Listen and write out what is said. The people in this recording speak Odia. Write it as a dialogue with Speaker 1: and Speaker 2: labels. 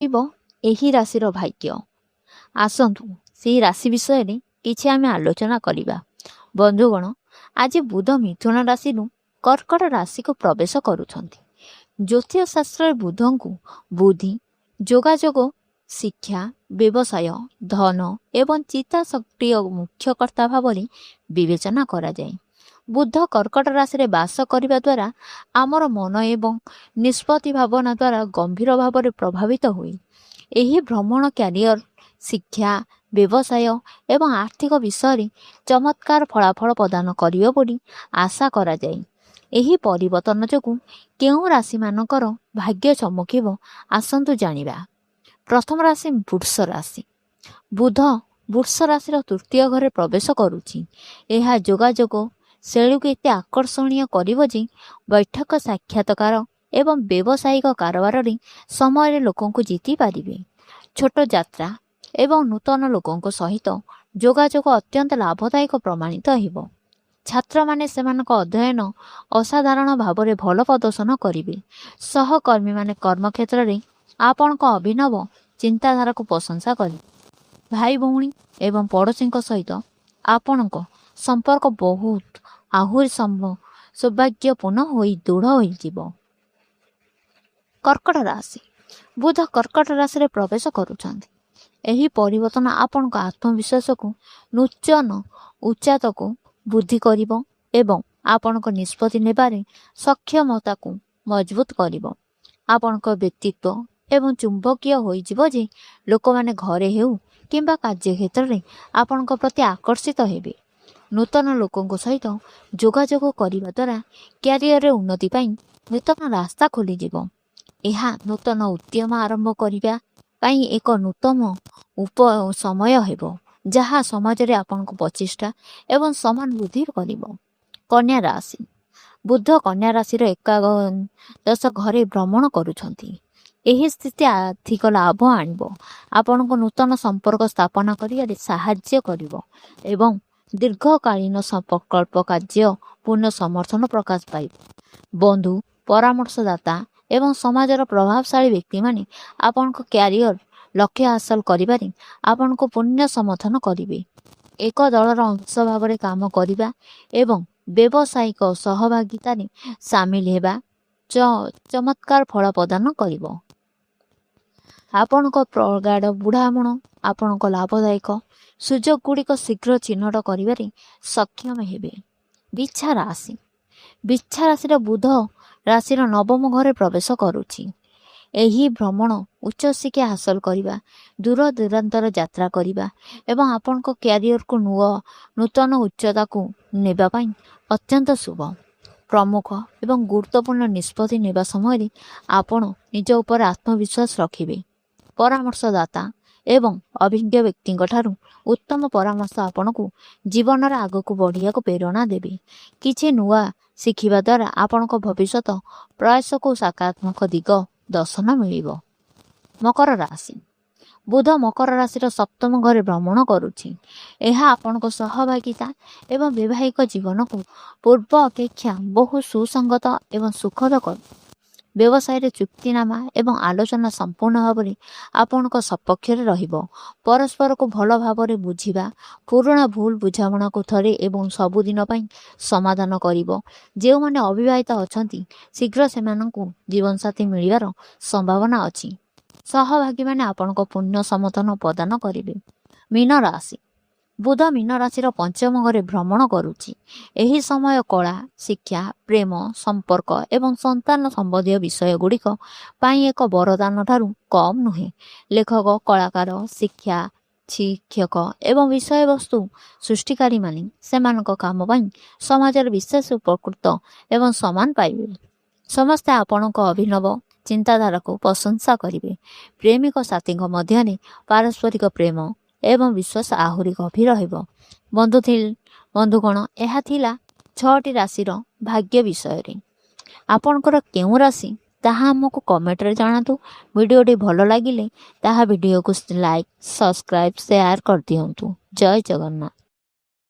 Speaker 1: ଏହି ରାଶିର ଭାଗ୍ୟ। ଆସନ୍ତୁ ସେହି ରାଶି ବିଷୟରେ କିଛି ଆମେ ଆଲୋଚନା କରିବା। ବନ୍ଧୁଗଣ, ଆଜି ବୁଧ ମିଥୁନ ରାଶିରୁ କର୍କଟ ରାଶିକୁ ପ୍ରବେଶ କରୁଛନ୍ତି। ଜ୍ୟୋତିଷ ଶାସ୍ତ୍ରରେ ବୁଧଙ୍କୁ ବୁଦ୍ଧି, ଯୋଗାଯୋଗ, ଶିକ୍ଷା, ବ୍ୟବସାୟ, ଧନ ଏବଂ ଚିତ୍ତାଶକ୍ତିର ମୁଖ୍ୟକର୍ତ୍ତା ଭାବରେ ବିବେଚନା କରାଯାଏ। ବୁଧ କର୍କଟ ରାଶିରେ ବାସ କରିବା ଦ୍ୱାରା ଆମର ମନ ଏବଂ ନିଷ୍ପତ୍ତି ଭାବନା ଦ୍ୱାରା ଗମ୍ଭୀର ଭାବରେ ପ୍ରଭାବିତ ହୁଏ। ଏହି ଭ୍ରମଣ କ୍ୟାରିୟର, ଶିକ୍ଷା, ବ୍ୟବସାୟ ଏବଂ ଆର୍ଥିକ ବିଷୟରେ ଚମତ୍କାର ଫଳାଫଳ ପ୍ରଦାନ କରିବ ବୋଲି ଆଶା କରାଯାଏ। ଏହି ପରିବର୍ତ୍ତନ ଯୋଗୁଁ କେଉଁ ରାଶିମାନଙ୍କର ଭାଗ୍ୟ ଚମକିବ, ଆସନ୍ତୁ ଜାଣିବା। ପ୍ରଥମ ରାଶି ବୃଷ ରାଶି। ବୁଧ ବୃଷ ରାଶିର ତୃତୀୟ ଘରେ ପ୍ରବେଶ କରୁଛି। ଏହା ଯୋଗାଯୋଗ ଶୈଳୀକୁ ଏତେ ଆକର୍ଷଣୀୟ କରିବ ଯେ ବୈଠକ, ସାକ୍ଷାତକାର ଏବଂ ବ୍ୟବସାୟିକ କାରବାରରେ ସମୟରେ ଲୋକଙ୍କୁ ଜିତି ପାରିବେ। ଛୋଟ ଯାତ୍ରା ଏବଂ ନୂତନ ଲୋକଙ୍କ ସହିତ ଯୋଗାଯୋଗ ଅତ୍ୟନ୍ତ ଲାଭଦାୟକ ପ୍ରମାଣିତ ହେବ। ଛାତ୍ରମାନେ ସେମାନଙ୍କ ଅଧ୍ୟୟନ ଅସାଧାରଣ ଭାବରେ ଭଲ ପ୍ରଦର୍ଶନ କରିବେ। ସହକର୍ମୀମାନେ କର୍ମକ୍ଷେତ୍ରରେ ଆପଣଙ୍କ ଅଭିନବ ଚିନ୍ତାଧାରାକୁ ପ୍ରଶଂସା କରିବେ। ଭାଇ ଭଉଣୀ ଏବଂ ପଡ଼ୋଶୀଙ୍କ ସହିତ ଆପଣଙ୍କ ସମ୍ପର୍କ ଆହୁରି ସୌଭାଗ୍ୟପୂର୍ଣ୍ଣ ହୋଇ ଦୃଢ଼ ହୋଇଯିବ। କର୍କଟ ରାଶି। ବୁଧ କର୍କଟ ରାଶିରେ ପ୍ରବେଶ କରୁଛନ୍ତି। ଏହି ପରିବର୍ତ୍ତନ ଆପଣଙ୍କ ଆତ୍ମବିଶ୍ୱାସକୁ ନୂତନ ଉଚ୍ଚତାକୁ ବୃଦ୍ଧି କରିବ ଏବଂ ଆପଣଙ୍କ ନିଷ୍ପତ୍ତି ନେବାରେ ସକ୍ଷମତାକୁ ମଜବୁତ କରିବ। ଆପଣଙ୍କ ବ୍ୟକ୍ତିତ୍ୱ ଏବଂ ଚୁମ୍ବକୀୟ ହୋଇଯିବ ଯେ ଲୋକମାନେ ଘରେ ହେଉ କିମ୍ବା କାର୍ଯ୍ୟକ୍ଷେତ୍ରରେ ଆପଣଙ୍କ ପ୍ରତି ଆକର୍ଷିତ ହେବେ। ନୂତନ ଲୋକଙ୍କ ସହିତ ଯୋଗାଯୋଗ କରିବା ଦ୍ୱାରା କ୍ୟାରିୟରରେ ଉନ୍ନତି ପାଇଁ ନୂତନ ରାସ୍ତା ଖୋଲିଯିବ। ଏହା ନୂତନ ଉଦ୍ୟମ ଆରମ୍ଭ କରିବା ପାଇଁ ଏକ ନୂତନ ସମୟ ହେବ, ଯାହା ସମାଜରେ ଆପଣଙ୍କ ପ୍ରଚେଷ୍ଟା ଏବଂ ସମାନ ବୃଦ୍ଧି କରିବ। କନ୍ୟା ରାଶି। ବୁଧ କନ୍ୟା ରାଶିର ଏକାଦଶ ଘରେ ଭ୍ରମଣ କରୁଛନ୍ତି। ଏହି ସ୍ଥିତି ଆର୍ଥିକ ଲାଭ ଆଣିବ, ଆପଣଙ୍କୁ ନୂତନ ସମ୍ପର୍କ ସ୍ଥାପନ କରିବାରେ ସାହାଯ୍ୟ କରିବ ଏବଂ ଦୀର୍ଘକାଳୀନ ପ୍ରକଳ୍ପ କାର୍ଯ୍ୟ ପୂର୍ଣ୍ଣ ସମର୍ଥନ ପ୍ରକାଶ ପାଇବ। ବନ୍ଧୁ, ପରାମର୍ଶଦାତା ଏବଂ ସମାଜର ପ୍ରଭାବଶାଳୀ ବ୍ୟକ୍ତିମାନେ ଆପଣଙ୍କ କ୍ୟାରିୟର ଲକ୍ଷ୍ୟ ହାସଲ କରିବାରେ ଆପଣଙ୍କୁ ପୂର୍ଣ୍ଣ ସମର୍ଥନ କରିବେ। ଏକ ଦଳର ଅଂଶ ଭାବରେ କାମ କରିବା ଏବଂ ବ୍ୟବସାୟିକ ସହଭାଗିତାରେ ସାମିଲ ହେବା ଚମତ୍କାର ଫଳ ପ୍ରଦାନ କରିବ। ଆପଣଙ୍କ ପ୍ରଗାଢ଼ ବୁଢ଼ାମଣ ଆପଣଙ୍କ ଲାଭଦାୟକ ସୁଯୋଗଗୁଡ଼ିକ ଶୀଘ୍ର ଚିହ୍ନଟ କରିବାରେ ସକ୍ଷମ ହେବେ। ବିଛା ରାଶି। ବିଛା ରାଶିର ବୁଧ ରାଶିର ନବମ ଘରେ ପ୍ରବେଶ କରୁଛି। ଏହି ଭ୍ରମଣ ଉଚ୍ଚଶିକ୍ଷା ହାସଲ କରିବା, ଦୂର ଦୂରାନ୍ତର ଯାତ୍ରା କରିବା ଏବଂ ଆପଣଙ୍କ କ୍ୟାରିୟରକୁ ନୂତନ ଉଚ୍ଚତାକୁ ନେବା ପାଇଁ ଅତ୍ୟନ୍ତ ଶୁଭ। ପ୍ରମୁଖ ଏବଂ ଗୁରୁତ୍ୱପୂର୍ଣ୍ଣ ନିଷ୍ପତ୍ତି ନେବା ସମୟରେ ଆପଣ ନିଜ ଉପରେ ଆତ୍ମବିଶ୍ୱାସ ରଖିବେ। ପରାମର୍ଶଦାତା ଏବଂ ଅଭିଜ୍ଞ ବ୍ୟକ୍ତିଙ୍କ ଠାରୁ ଉତ୍ତମ ପରାମର୍ଶ ଆପଣଙ୍କୁ ଜୀବନରେ ଆଗକୁ ବଢ଼ିବାକୁ ପ୍ରେରଣା ଦେବେ। କିଛି ନୂଆ ଶିଖିବା ଦ୍ୱାରା ଆପଣଙ୍କ ଭବିଷ୍ୟତ ପ୍ରୟାସକୁ ସକାରାତ୍ମକ ଦିଗ ଦର୍ଶନ ମିଳିବ। ମକର ରାଶି। ବୁଧ ମକର ରାଶିର ସପ୍ତମ ଘରେ ଭ୍ରମଣ କରୁଛି। ଏହା ଆପଣଙ୍କ ସହଭାଗିତା ଏବଂ ବୈବାହିକ ଜୀବନକୁ ପୂର୍ବ ଅପେକ୍ଷା ବହୁ ସୁସଙ୍ଗତ ଏବଂ ସୁଖଦ କରିବ। ବ୍ୟବସାୟରେ ଚୁକ୍ତିନାମା ଏବଂ ଆଲୋଚନା ସମ୍ପୂର୍ଣ୍ଣ ଭାବରେ ଆପଣଙ୍କ ସପକ୍ଷରେ ରହିବ। ପରସ୍ପରକୁ ଭଲ ଭାବରେ ବୁଝିବା ପୁରୁଣା ଭୁଲ ବୁଝାମଣାକୁ ଥରେ ଏବଂ ସବୁଦିନ ପାଇଁ ସମାଧାନ କରିବ। ଯେଉଁମାନେ ଅବିବାହିତ ଅଛନ୍ତି, ଶୀଘ୍ର ସେମାନଙ୍କୁ ଜୀବନସାଥୀ ମିଳିବାର ସମ୍ଭାବନା ଅଛି। ସହଭାଗୀମାନେ ଆପଣଙ୍କ ପୂର୍ଣ୍ଣ ସମର୍ଥନ ପ୍ରଦାନ କରିବେ। ମୀନ ରାଶି। ବୁଧ ମୀନ ରାଶିର ପଞ୍ଚମ ଘରେ ଭ୍ରମଣ କରୁଛି। ଏହି ସମୟ କଳା, ଶିକ୍ଷା, ପ୍ରେମ, ସମ୍ପର୍କ ଏବଂ ସନ୍ତାନ ସମ୍ବନ୍ଧୀୟ ବିଷୟଗୁଡ଼ିକ ପାଇଁ ଏକ ବରଦାନ ଠାରୁ କମ୍ ନୁହେଁ। ଲେଖକ, କଳାକାର, ଶିକ୍ଷକ ଏବଂ ବିଷୟବସ୍ତୁ ସୃଷ୍ଟିକାରୀମାନେ ସେମାନଙ୍କ କାମ ପାଇଁ ସମାଜରେ ବିଶେଷ ଉପକୃତ ଏବଂ ସମ୍ମାନ ପାଇବେ। ସମସ୍ତେ ଆପଣଙ୍କ ଅଭିନବ ଚିନ୍ତାଧାରାକୁ ପ୍ରଶଂସା କରିବେ। ପ୍ରେମିକ ସାଥୀଙ୍କ ମଧ୍ୟରେ ପାରସ୍ପରିକ ପ୍ରେମ ଏବଂ ବିଶ୍ୱାସ ଆହୁରି ଗଭୀର ହେବ। ବନ୍ଧୁଗଣ, ଏହା ଥିଲା 6ଟି ରାଶିର ଭାଗ୍ୟ ବିଷୟରେ। ଆପଣଙ୍କର କେଉଁ ରାଶି ତାହା ଆମକୁ କମେଣ୍ଟରେ ଜଣାନ୍ତୁ। ଭିଡ଼ିଓଟି ଭଲ ଲାଗିଲେ ତାହା ଭିଡ଼ିଓକୁ ଲାଇକ୍, ସବସ୍କ୍ରାଇବ୍, ସେୟାର କରିଦିଅନ୍ତୁ। ଜୟ ଜଗନ୍ନାଥ।